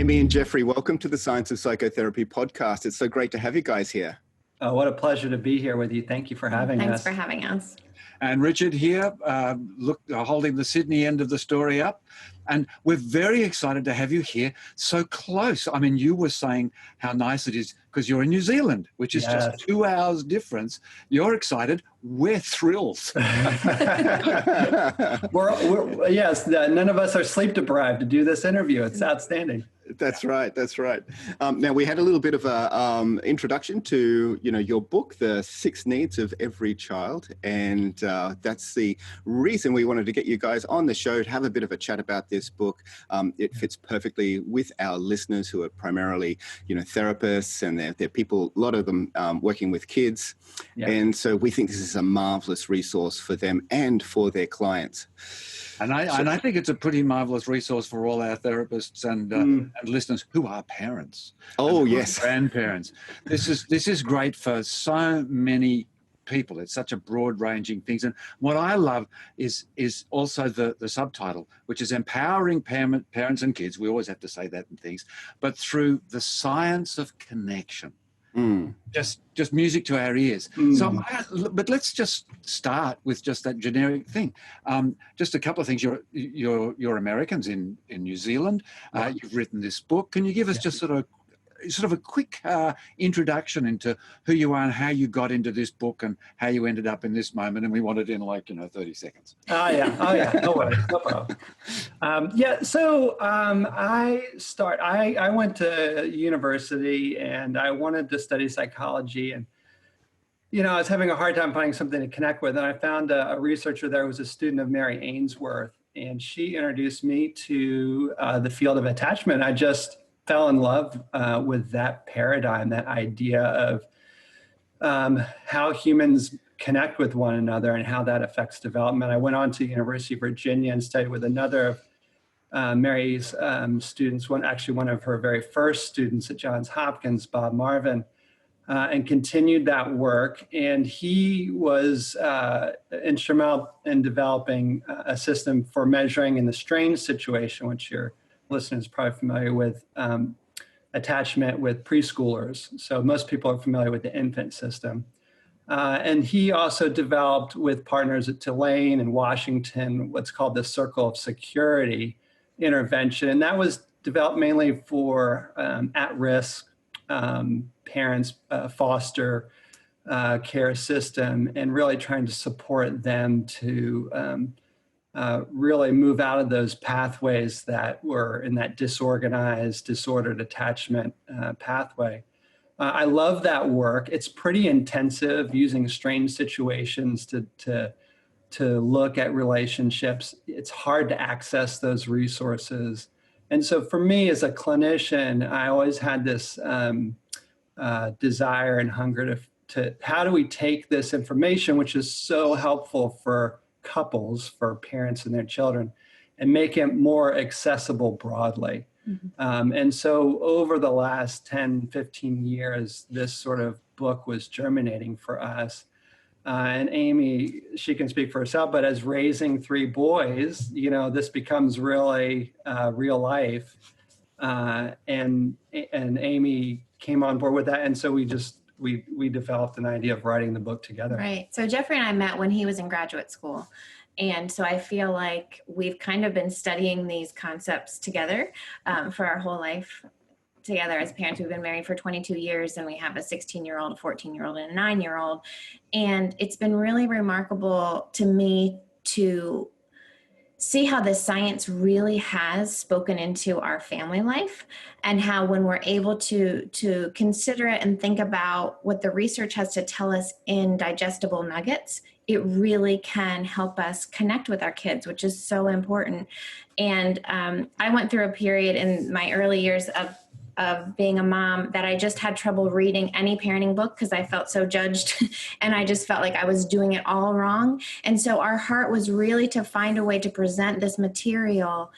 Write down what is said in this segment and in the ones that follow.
Amy and Jeffrey, welcome to the Science of Psychotherapy podcast. It's so great to have you guys here. Oh, what a pleasure to be here with you. Thank you for having us. Thanks for having us. And Richard here, holding the Sydney end of the story up. And we're very excited to have you here so close. I mean, you were saying how nice it is because you're in New Zealand, which is just 2 hours difference. You're excited. We're thrilled. Yes, none of us are sleep deprived to do this interview. It's outstanding. That's right. That's right. Now, we had a little bit of a introduction to, your book, The 6 Needs of Every Child. And that's the reason we wanted to get you guys on the show to have a bit of a chat about this book. It fits perfectly with our listeners who are primarily, therapists, and they're people, a lot of them working with kids. Yeah. And so we think this is a marvelous resource for them and for their clients. And I think it's a pretty marvelous resource for all our therapists and listeners who are parents. Oh, yes. Grandparents. This is great for so many people. It's such a broad-ranging thing. And what I love is also the subtitle, which is Empowering Parents and Kids. We always have to say that in things, but through the science of connection. Just music to our ears. But let's just start with just that generic thing. Just a couple of things. You're Americans in New Zealand. You've written this book. Can you give us just sort of a quick introduction into who you are and how you got into this book and how you ended up in this moment? And we want it in 30 seconds. Oh yeah. No worries. No problem. I went to university and I wanted to study psychology, and I was having a hard time finding something to connect with. And I found a researcher there who was a student of Mary Ainsworth, and she introduced me to the field of attachment. I just fell in love with that paradigm, that idea of how humans connect with one another and how that affects development. I went on to University of Virginia and studied with another of Mary's students, one of her very first students at Johns Hopkins, Bob Marvin, and continued that work. And he was instrumental in developing a system for measuring in the strain situation, which your listeners are probably familiar with, attachment with preschoolers. So most people are familiar with the infant system. And he also developed with partners at Tulane and Washington what's called the Circle of Security intervention. And that was developed mainly for at-risk parents, foster care system, and really trying to support them to really move out of those pathways that were in that disorganized, disordered attachment pathway. I love that work. It's pretty intensive, using strange situations to look at relationships. It's hard to access those resources. And so for me as a clinician, I always had this desire and hunger to how do we take this information, which is so helpful for couples, for parents and their children, and make it more accessible broadly. And so over the last 10, 15 years, this sort of book was germinating for us. And Amy, she can speak for herself, but as raising 3 boys, this becomes really real life. And Amy came on board with that. And so we developed an idea of writing the book together. Right. So Jeffrey and I met when he was in graduate school. And so I feel like we've kind of been studying these concepts together for our whole life together as parents. We've been married for 22 years, and we have a 16-year-old, a 14-year-old, and a 9-year-old. And it's been really remarkable to me to see how the science really has spoken into our family life, and how when we're able to consider it and think about what the research has to tell us in digestible nuggets, it really can help us connect with our kids, which is so important. And I went through a period in my early years of being a mom that I just had trouble reading any parenting book because I felt so judged and I just felt like I was doing it all wrong. And so our heart was really to find a way to present this material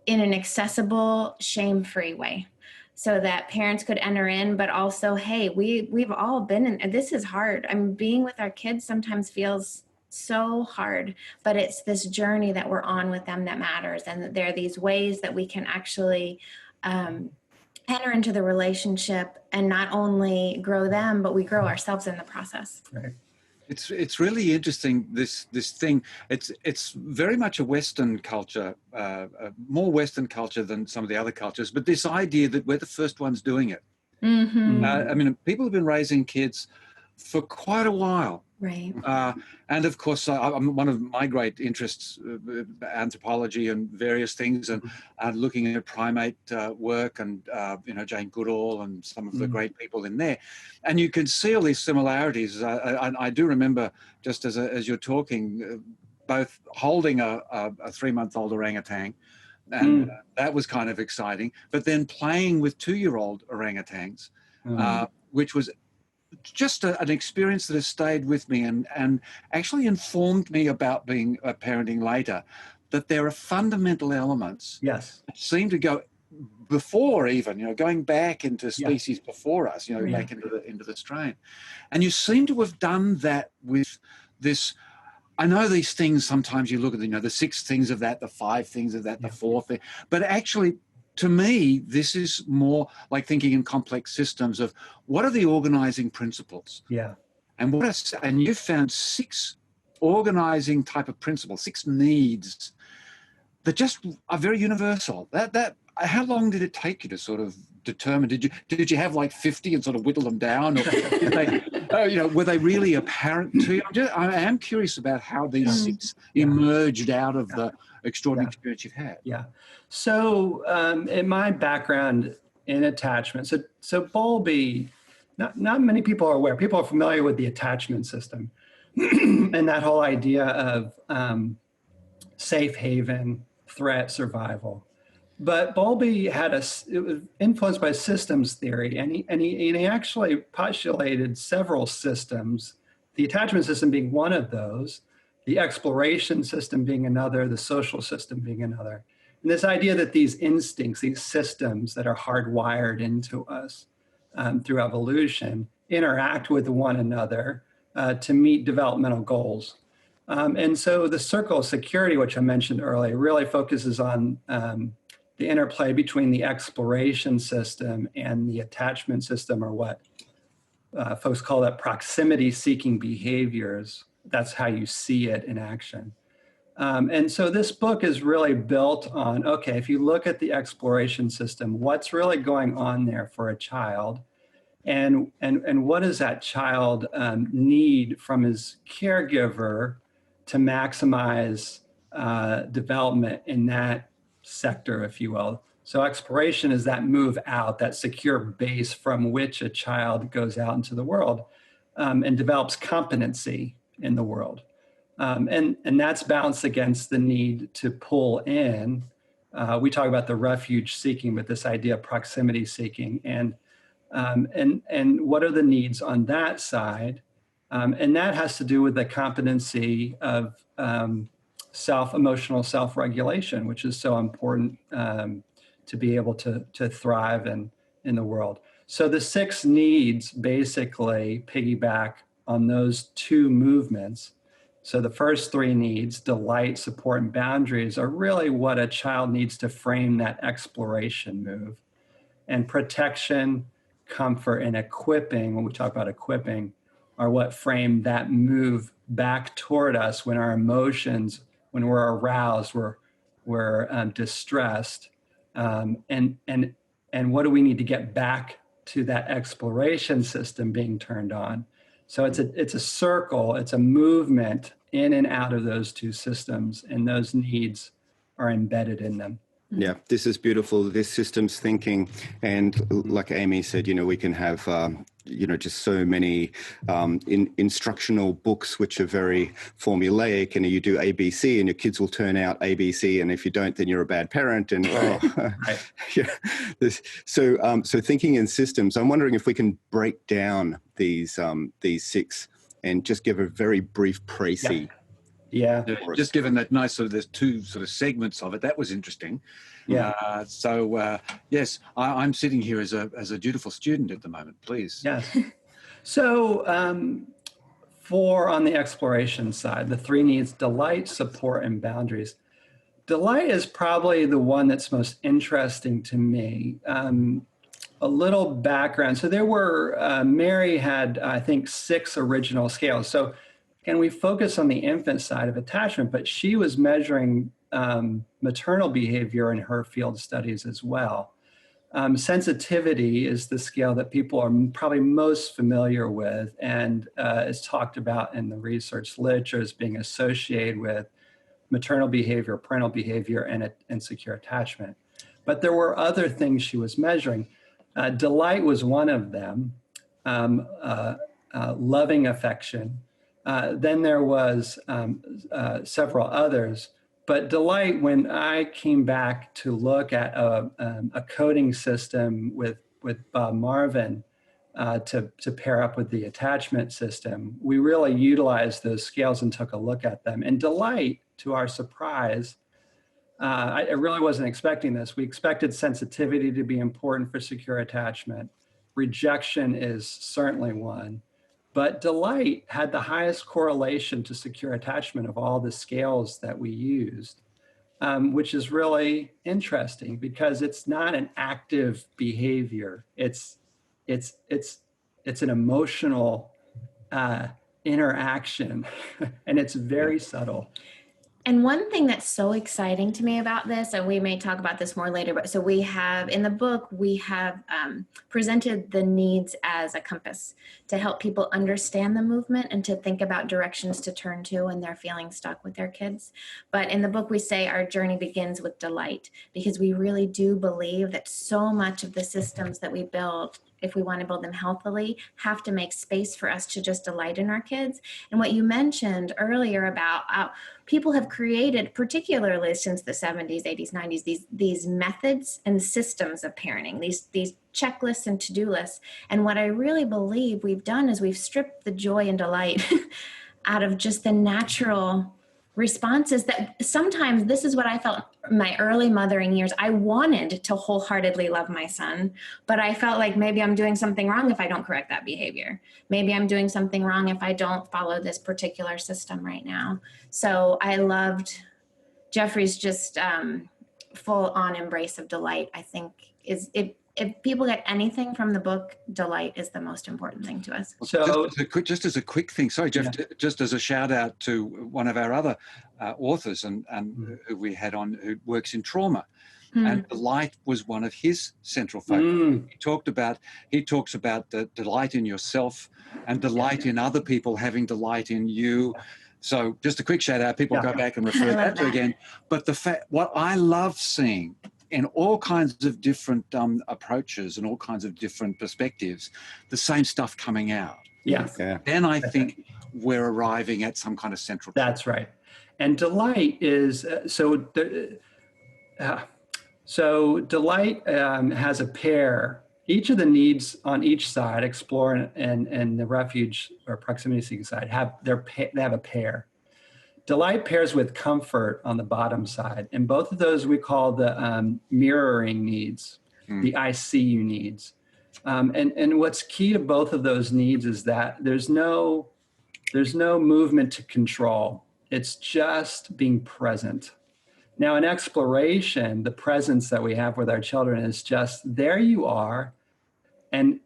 in an accessible, shame-free way so that parents could enter in, but also, hey, we've all been in, this is hard. I mean, being with our kids sometimes feels so hard, but it's this journey that we're on with them that matters. And there are these ways that we can actually enter into the relationship and not only grow them, but we grow ourselves in the process. Right. It's really interesting, this thing. It's very much a Western culture, more Western culture than some of the other cultures. But this idea that we're the first ones doing it. Mm-hmm. I mean, people have been raising kids for quite a while. Right. And of course, one of my great interests, anthropology and various things, and looking at primate work, and Jane Goodall and some of the great people in there, and you can see all these similarities. I do remember, just as you're talking, both holding a 3-month-old orangutan, and that was kind of exciting. But then playing with 2-year-old orangutans, which was just an experience that has stayed with me and actually informed me about being parenting later, that there are fundamental elements Yes. that seem to go before even, going back into species before us, back into the strain. And you seem to have done that with this. I know these things, sometimes you look at, the 6 things of that, the 5 things of that, the 4 thing, but actually, to me, this is more like thinking in complex systems of what are the organizing principles? Yeah. And and you found 6 organizing type of principles, 6 needs that just are very universal. How long did it take you to sort of determine? Did you have like 50 and sort of whittle them down, or were they really apparent to you? I am curious about how these 6 emerged out of the extraordinary experience you've had. Yeah. So in my background in attachment, so Bowlby, not many people are aware. People are familiar with the attachment system and that whole idea of safe haven, threat, survival. But Bowlby it was influenced by systems theory, and he actually postulated several systems, the attachment system being one of those, the exploration system being another, the social system being another. And this idea that these instincts, these systems that are hardwired into us through evolution, interact with one another to meet developmental goals. And so the circle of security, which I mentioned earlier, really focuses on the interplay between the exploration system and the attachment system, or what folks call that proximity-seeking behaviors. That's how you see it in action. And so this book is really built on, okay, if you look at the exploration system, what's really going on there for a child? And what does that child need from his caregiver to maximize development in that sector, if you will? So exploration is that move out, that secure base from which a child goes out into the world and develops competency in the world. And that's balanced against the need to pull in. We talk about the refuge seeking, but this idea of proximity seeking, and what are the needs on that side? And that has to do with the competency of emotional self-regulation, which is so important to be able to thrive in the world. So the 6 needs basically piggyback on those 2 movements. So the first 3 needs, delight, support, and boundaries, are really what a child needs to frame that exploration move. And protection, comfort, and equipping, when we talk about equipping, are what frame that move back toward us when our emotions, when we're aroused, we're distressed. And what do we need to get back to that exploration system being turned on? So it's a circle, it's a movement in and out of those 2 systems, and those needs are embedded in them. Yeah, this is beautiful, this systems thinking. And like Amy said, we can have, just so many instructional books which are very formulaic, and you do ABC and your kids will turn out ABC, and if you don't, then you're a bad parent. And so thinking in systems, I'm wondering if we can break down these 6 and just give a very brief précis. Yeah. Just given that nice there's 2 sort of segments of it, that was interesting. Yeah. Yes, I'm sitting here as a dutiful student at the moment, please. Yes. So on the exploration side, the 3 needs, delight, support, and boundaries. Delight is probably the one that's most interesting to me. A little background. So there were, Mary had, I think, 6 original scales. So again, we focus on the infant side of attachment, but she was measuring maternal behavior in her field studies as well. Sensitivity is the scale that people are probably most familiar with and is talked about in the research literature as being associated with maternal behavior, parental behavior, and secure attachment. But there were other things she was measuring. Delight was one of them, loving affection. Then there was several others. But delight, when I came back to look at a coding system with Bob Marvin to pair up with the attachment system, we really utilized those scales and took a look at them. And delight, to our surprise, I really wasn't expecting this. We expected sensitivity to be important for secure attachment. Rejection is certainly one. But delight had the highest correlation to secure attachment of all the scales that we used, which is really interesting because it's not an active behavior. It's an emotional interaction, and it's very subtle. And one thing that's so exciting to me about this, and we may talk about this more later, but so we have in the book, we have presented the needs as a compass to help people understand the movement and to think about directions to turn to when they're feeling stuck with their kids. But in the book, we say our journey begins with delight, because we really do believe that so much of the systems that we build, if we want to build them healthily, have to make space for us to just delight in our kids. And what you mentioned earlier about people have created, particularly since the 70s, 80s, 90s, these methods and systems of parenting, these checklists and to-do lists. And what I really believe we've done is we've stripped the joy and delight out of just the natural responses that sometimes, this is what I felt my early mothering years. I wanted to wholeheartedly love my son, but I felt like maybe I'm doing something wrong if I don't correct that behavior. Maybe I'm doing something wrong if I don't follow this particular system right now. So I loved Jeffrey's just full on embrace of delight. I think if people get anything from the book, delight is the most important thing to us. So just as a quick thing, sorry, Jeff, just as a shout out to one of our other authors and who we had on, who works in trauma. And delight was one of his central focus. He talks about the delight in yourself and delight in other people having delight in you. So just a quick shout out, people go back and refer that to again. But what I love seeing in all kinds of different approaches and all kinds of different perspectives, the same stuff coming out. Then I think we're arriving at some kind of central truth. That's right. And delight is, so delight has a pair. Each of the needs on each side, explore and the refuge or proximity seeking side, they have a pair. Delight pairs with comfort on the bottom side. And both of those we call the mirroring needs, the I see you needs. And what's key to both of those needs is that there's no movement to control. It's just being present. Now in exploration, the presence that we have with our children is just, there you are. And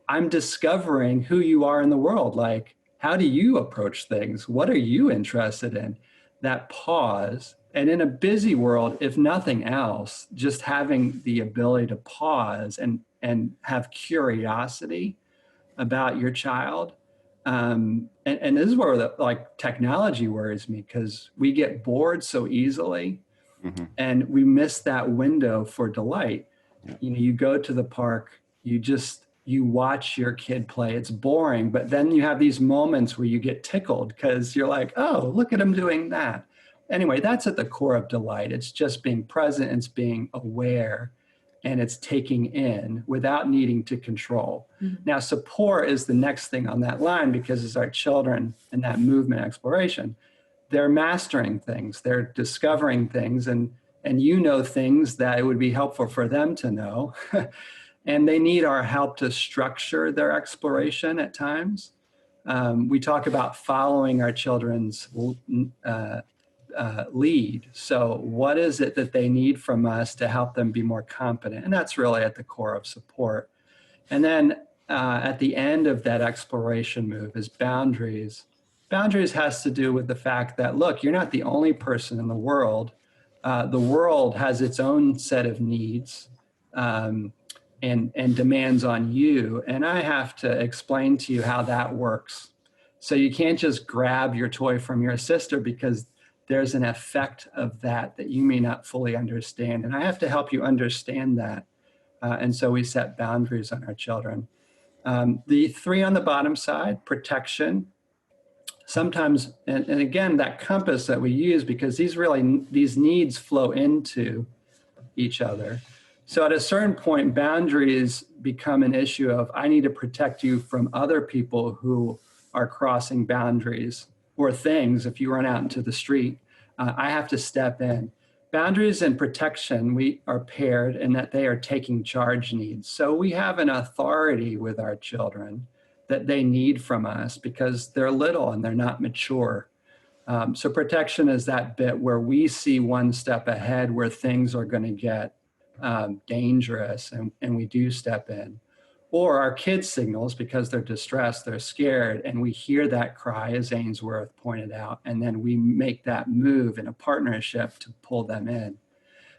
I'm discovering who you are in the world. Like, how do you approach things? What are you interested in? That pause. And in a busy world, if nothing else, just having the ability to pause and have curiosity about your child. And this is where technology worries me, because we get bored so easily and we miss that window for delight. You go to the park, you watch your kid play. It's boring, but then you have these moments where you get tickled because you're like, oh, look at him doing that. Anyway, that's at the core of delight. It's just being present, it's being aware, and it's taking in without needing to control. Now, support is the next thing on that line, because as our children in that movement exploration, they're mastering things, they're discovering things, and things that it would be helpful for them to know. And they need our help to structure their exploration at times. We talk about following our children's lead. So what is it that they need from us to help them be more competent? And that's really at the core of support. And then at the end of that exploration move is boundaries. Boundaries has to do with the fact that, look, you're not the only person in the world. The world has its own set of needs and demands on you. And I have to explain to you how that works. So you can't just grab your toy from your sister because there's an effect of that you may not fully understand. And I have to help you understand that. And so we set boundaries on our children. The three on the bottom side, protection. Sometimes, and again, that compass that we use, because these needs flow into each other. So at a certain point, boundaries become an issue of, I need to protect you from other people who are crossing boundaries or things. If you run out into the street, I have to step in. Boundaries and protection, we are paired in that they are taking charge needs. So we have an authority with our children that they need from us because they're little and they're not mature. So protection is that bit where we see one step ahead where things are going to get dangerous and we do step in. Or our kids signals because they're distressed, they're scared, and we hear that cry, as Ainsworth pointed out, and then we make that move in a partnership to pull them in.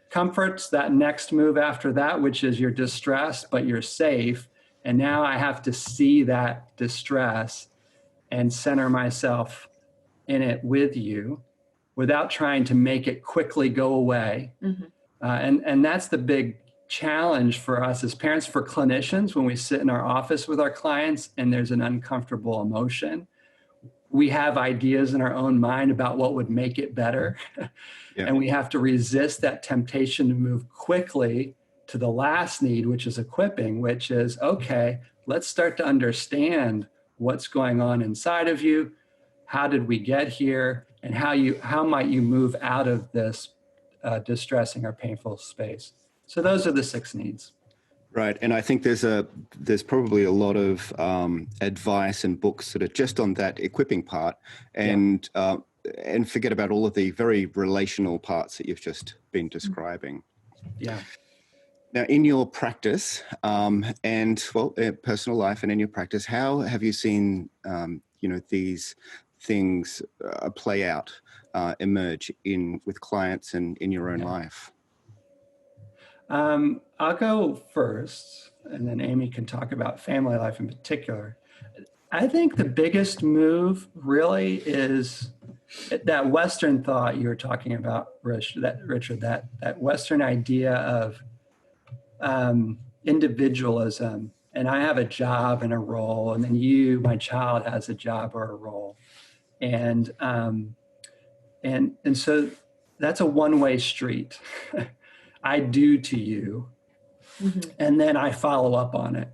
Comfort's that next move after that, which is you're distressed, but you're safe. And now I have to see that distress and center myself in it with you without trying to make it quickly go away. Mm-hmm. And that's the big challenge for us as parents, for clinicians, when we sit in our office with our clients and there's an uncomfortable emotion. We have ideas in our own mind about what would make it better. Yeah. And we have to resist that temptation to move quickly to the last need, which is equipping, which is, okay, let's start to understand what's going on inside of you. How did we get here? And how might you move out of this distressing or painful space? So those are the 6 needs. Right, and I think there's probably a lot of advice and books that are just on that equipping part, and forget about all of the very relational parts that you've just been describing. Yeah. Now, in your practice, personal life, and in your practice, how have you seen these things play out, emerge with clients and in your own life? I'll go first, and then Amy can talk about family life in particular. I think the biggest move really is that Western thought you were talking about, Richard, that Western idea of individualism, and I have a job and a role, and then my child, has a job or a role. And so that's a one-way street. I do to you, mm-hmm. and then I follow up on it.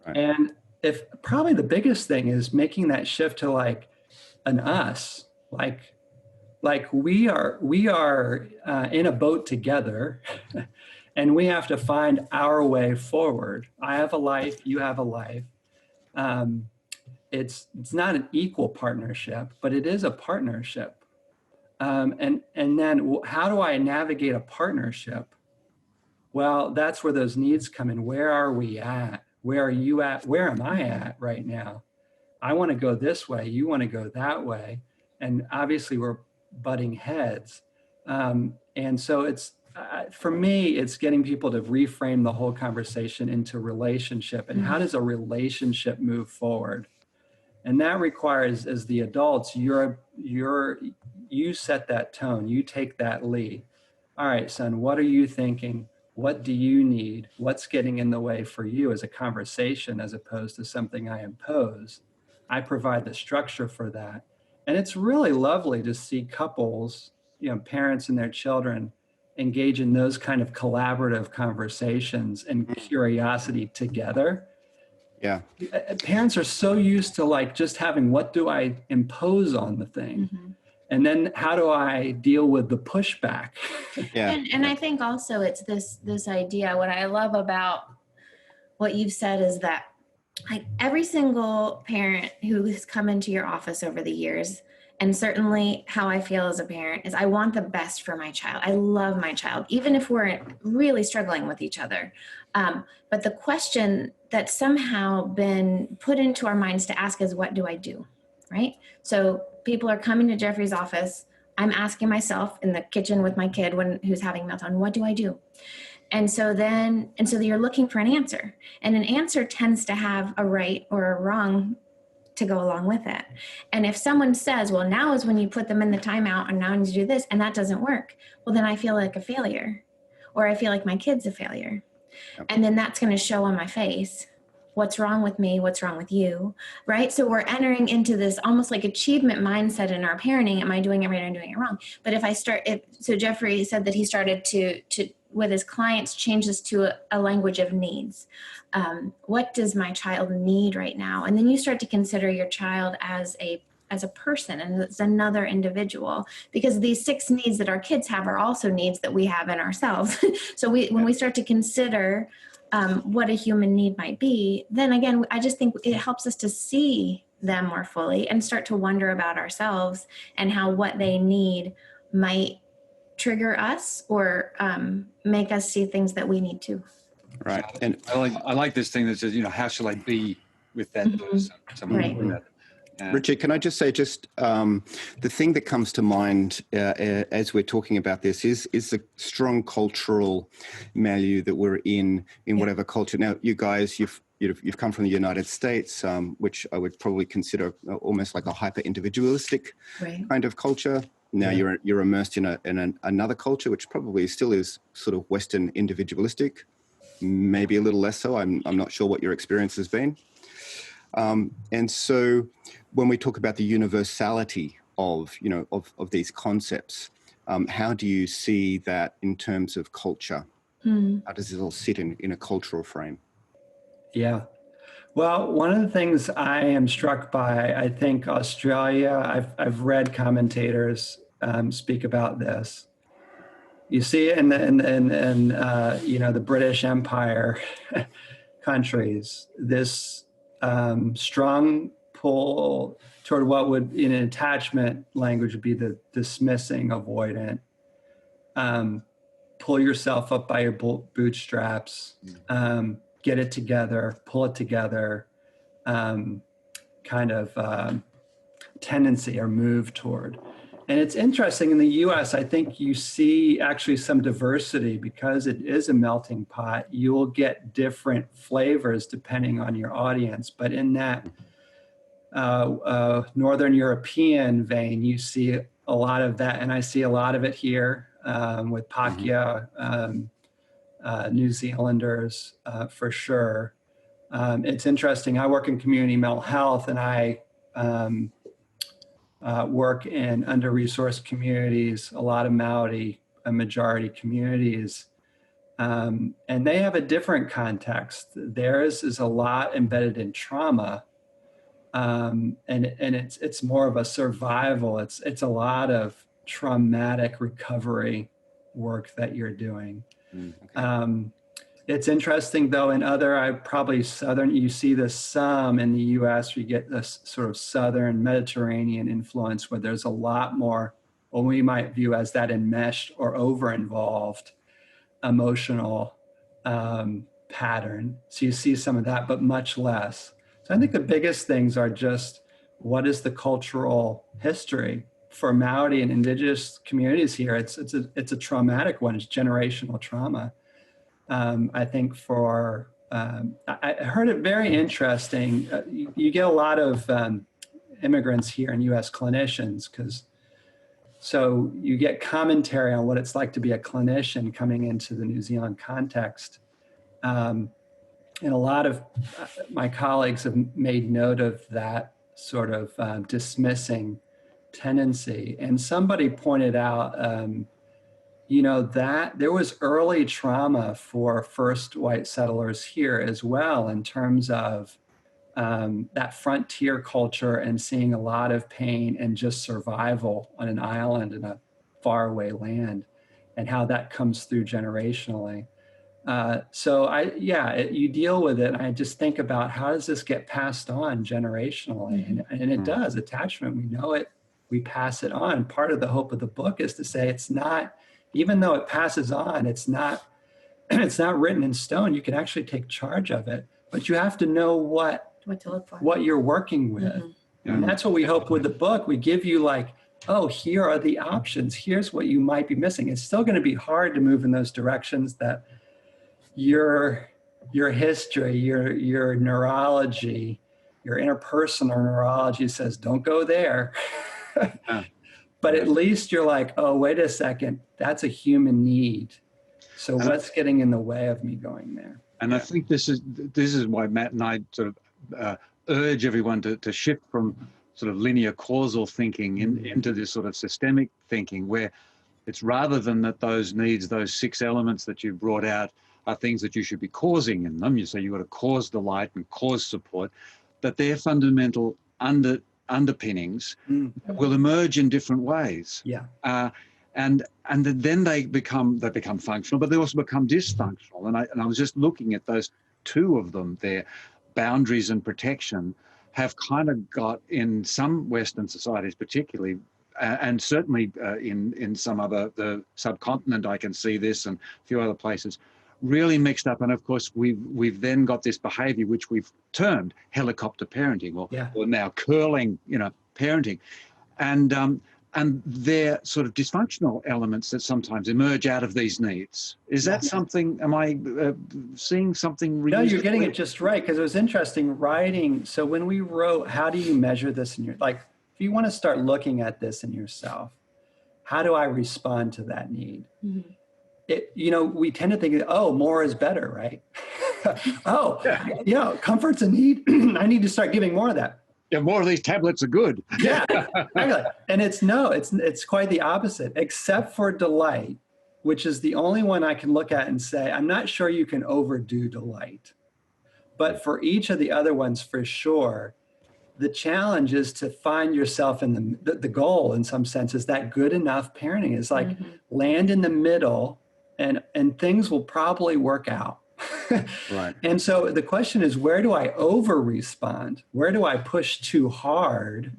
Right. And if probably the biggest thing is making that shift to like an us, like we are in a boat together, and we have to find our way forward. I have a life, you have a life. It's not an equal partnership, but it is a partnership. And then how do I navigate a partnership? Well, that's where those needs come in. Where are we at? Where are you at? Where am I at right now? I want to go this way. You want to go that way. And obviously we're butting heads. And so it's, for me, it's getting people to reframe the whole conversation into relationship. And how does a relationship move forward? And that requires, as the adults, you set that tone, you take that lead. All right, son, what are you thinking? What do you need? What's getting in the way for you as a conversation as opposed to something I impose? I provide the structure for that. And it's really lovely to see couples, parents and their children engage in those kind of collaborative conversations and curiosity together. Yeah. Parents are so used to just having, what do I impose on the thing? Mm-hmm. And then how do I deal with the pushback? Yeah. And I think also it's this idea, what I love about what you've said is that every single parent who has come into your office over the years And certainly how I feel as a parent is I want the best for my child. I love my child, even if we're really struggling with each other. But the question that's somehow been put into our minds to ask is, what do I do? Right? So people are coming to Jeffrey's office. I'm asking myself in the kitchen with my kid who's having meltdown, what do I do? And so you're looking for an answer, and an answer tends to have a right or a wrong to go along with it. And if someone says, well, now is when you put them in the timeout and now you need to do this, and that doesn't work, well, then I feel like a failure, or I feel like my kid's a failure. Yep. And then that's going to show on my face. What's wrong with me? What's wrong with you? Right? So we're entering into this almost like achievement mindset in our parenting. Am I doing it right? Am I doing it wrong? But if I so Jeffrey said that he started to with his clients, change this to a language of needs. What does my child need right now? And then you start to consider your child as a person and as another individual, because these 6 needs that our kids have are also needs that we have in ourselves. So when we start to consider what a human need might be, then again, I just think it helps us to see them more fully and start to wonder about ourselves and how what they need might trigger us or make us see things that we need to. Right. And I like this thing that says, how shall I be with that person? Right. Richard, can I just say, the thing that comes to mind as we're talking about this is the strong cultural milieu that we're in whatever culture. Now, you guys, you've come from the United States, which I would probably consider almost like a hyper-individualistic kind of culture. Now you're immersed in another culture, which probably still is sort of Western individualistic, maybe a little less so. I'm not sure what your experience has been. And so when we talk about the universality of these concepts, how do you see that in terms of culture? How does it all sit in a cultural frame? Yeah. Well, one of the things I am struck by, I think Australia, I've read commentators speak about this. You see it in the British Empire countries, this strong pull toward what would, in an attachment language, would be the dismissing, avoidant. Pull yourself up by your bootstraps. Get it together, pull it together, kind of tendency or move toward. And it's interesting, in the US, I think you see actually some diversity because it is a melting pot. You will get different flavors depending on your audience. But in that Northern European vein, you see a lot of that. And I see a lot of it here with Pakya, New Zealanders, for sure. It's interesting. I work in community mental health, and I work in under-resourced communities, a lot of Maori majority communities, and they have a different context. Theirs is a lot embedded in trauma, and it's more of a survival. It's a lot of traumatic recovery work that you're doing. Okay. It's interesting, though, in other, you see this some in the US, you get this sort of Southern Mediterranean influence where there's a lot more what we might view as that enmeshed or over-involved emotional pattern. So you see some of that, but much less. So I think the biggest things are just, what is the cultural history? For Maori and indigenous communities here, it's a traumatic one. It's generational trauma. I think I heard it very interesting. You get a lot of immigrants here and U.S. clinicians, so you get commentary on what it's like to be a clinician coming into the New Zealand context. And a lot of my colleagues have made note of that sort of dismissing tendency. And somebody pointed out, that there was early trauma for first white settlers here as well, in terms of that frontier culture and seeing a lot of pain and just survival on an island in a faraway land, and how that comes through generationally. You deal with it. And I just think about, how does this get passed on generationally? And it does. Attachment, we know it. we pass it on. Part of the hope of the book is to say it's not, even though it passes on, it's not written in stone. You can actually take charge of it, but you have to know what to look for, what you're working with. Mm-hmm. And that's what we hope with the book. We give you like, oh, here are the options. Here's what you might be missing. It's still going to be hard to move in those directions that your history, your neurology, your interpersonal neurology says, don't go there. But at least you're like, oh, wait a second, that's a human need. So what's getting in the way of me going there? And I think this is why Matt and I sort of urge everyone to shift from sort of linear causal thinking into this sort of systemic thinking, where it's rather than that those needs, those 6 elements that you brought out, are things that you should be causing in them. You say you've got to cause delight and cause support, that their fundamental underpinnings will emerge in different ways. Yeah. And then they become functional, but they also become dysfunctional. And I was just looking at those 2 of them there, boundaries and protection, have kind of got in some Western societies particularly, and certainly in some other, the subcontinent, I can see this, and a few other places, really mixed up. And of course, we've then got this behavior which we've termed helicopter parenting, or now curling, parenting. And they're sort of dysfunctional elements that sometimes emerge out of these needs. Is that something, am I seeing something? No, you're getting it just right, because it was interesting writing. So when we wrote, how do you measure this in your, like, if you want to start looking at this in yourself, how do I respond to that need? Mm-hmm. We tend to think, oh, more is better, right? Comfort's a need. I need to start giving more of that. Yeah, more of these tablets are good. Yeah, exactly. And it's quite the opposite, except for delight, which is the only one I can look at and say, I'm not sure you can overdo delight. But for each of the other ones, for sure, the challenge is to find yourself in the goal, in some sense, is that good enough parenting. Is like land in the middle and things will probably work out. Right. And so the question is, where do I over respond? Where do I push too hard?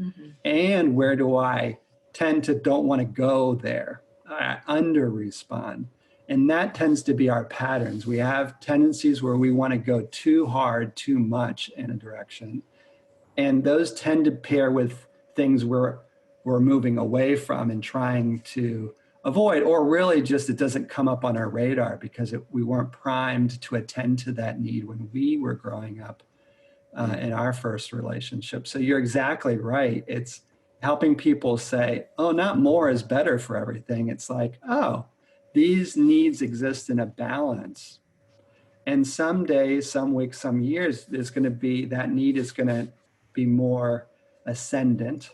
And where do I tend to don't want to go there? I under respond. And that tends to be our patterns. We have tendencies where we want to go too hard, too much in a direction. And those tend to pair with things we're moving away from and trying to avoid, or really just it doesn't come up on our radar because we weren't primed to attend to that need when we were growing up in our first relationship. So you're exactly right. It's helping people say, oh, not more is better for everything. It's like, oh, these needs exist in a balance. And some days, some weeks, some years, that need is going to be more ascendant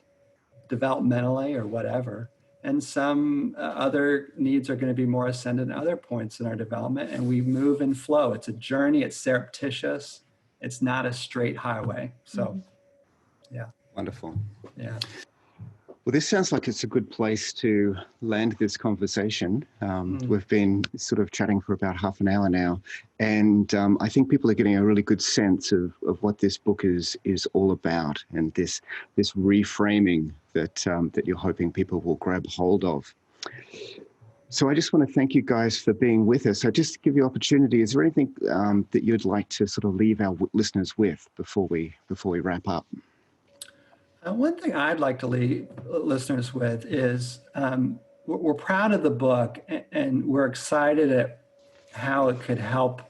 developmentally or whatever. And some other needs are going to be more ascendant at other points in our development, and we move and flow. It's a journey. It's surreptitious. It's not a straight highway. So, yeah. Wonderful. Yeah. Well, this sounds like it's a good place to land this conversation. We've been sort of chatting for about half an hour now, and I think people are getting a really good sense of what this book is all about, and this reframing that you're hoping people will grab hold of. So I just want to thank you guys for being with us. So just to give you opportunity, is there anything that you'd like to sort of leave our listeners with before we wrap up? One thing I'd like to leave listeners with is we're proud of the book, and we're excited at how it could help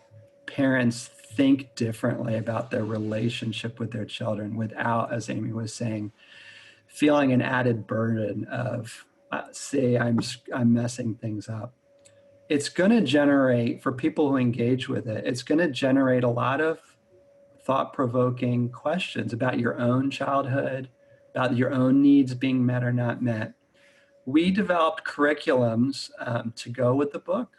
parents think differently about their relationship with their children without, as Amy was saying, feeling an added burden of, I'm messing things up. It's going to generate, for people who engage with it, it's going to generate a lot of thought-provoking questions about your own childhood, about your own needs being met or not met. We developed curriculums to go with the book.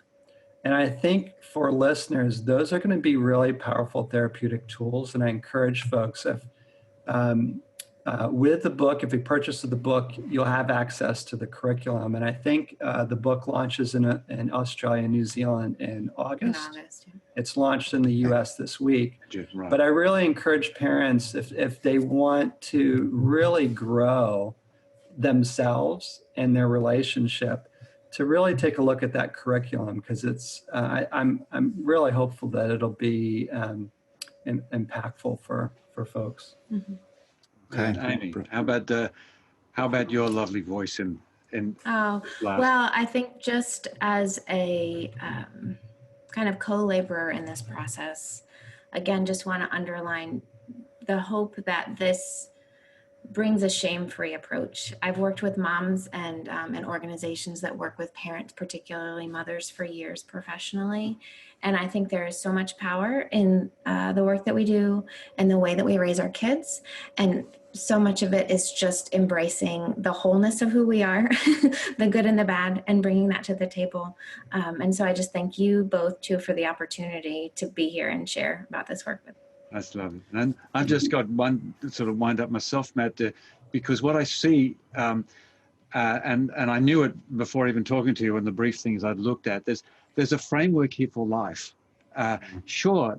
And I think for listeners, those are going to be really powerful therapeutic tools. And I encourage folks, with the book, if you purchase the book, you'll have access to the curriculum. And I think the book launches in Australia and New Zealand in August. It's launched in the US this week. Right. But I really encourage parents, if they want to really grow themselves and their relationship, to really take a look at that curriculum, because it's I'm really hopeful that it'll be impactful for folks. Mm-hmm. Okay, Amy, how about your lovely voice in Oh, well, I think just as a kind of co-laborer in this process, again, just want to underline the hope that this brings a shame-free approach. I've worked with moms and organizations that work with parents, particularly mothers, for years professionally. And I think there is so much power in the work that we do and the way that we raise our kids. And so much of it is just embracing the wholeness of who we are, the good and the bad, and bringing that to the table. And so I just thank you both too for the opportunity to be here and share about this work with. That's lovely. And I've just got one sort of wind up myself, Matt, because what I see, and I knew it before even talking to you in the brief things I'd looked at, there's a framework here for life. Sure,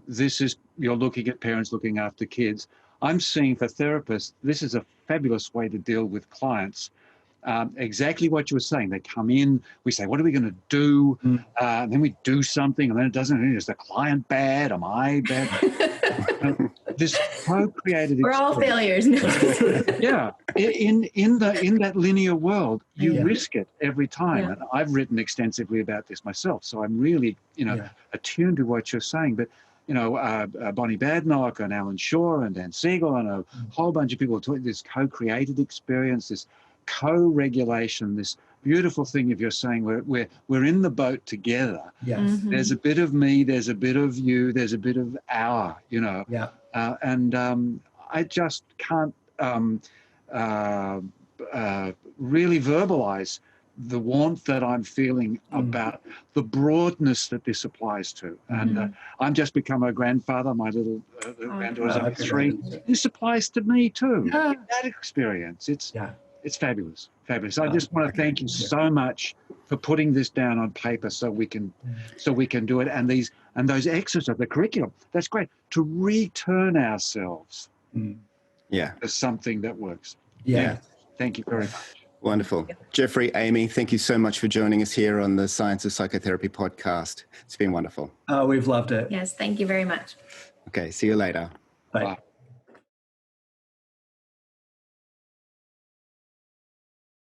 you're looking at parents looking after kids. I'm seeing for therapists, this is a fabulous way to deal with clients. Exactly what you were saying. They come in, we say, what are we going to do? And then we do something, and then it doesn't. Is the client bad? Am I bad? This co-created We're all failures. Yeah, in that linear world, you risk it every time. And I've written extensively about this myself, so I'm really, attuned to what you're saying. But Bonnie Badnock and Alan Shaw and Dan Siegel and a whole bunch of people talking this co-created experience, this co-regulation, this beautiful thing if you're saying we're in the boat together. Yes. Mm-hmm. There's a bit of me, there's a bit of you, there's a bit of our, Yeah. And I just can't really verbalize the warmth that I'm feeling about the broadness that this applies to. And I'm just become a grandfather. My little granddaughter's only 3. This applies to me too. That experience, it's fabulous, fabulous. I just want to thank you so much for putting this down on paper so we can do it. And those extras of the curriculum, that's great, to return ourselves to something that works. Thank you very much. Wonderful. Jeffrey, Amy, thank you so much for joining us here on the Science of Psychotherapy podcast. It's been wonderful. We've loved it. Yes, thank you very much. Okay, see you later. Bye. Bye.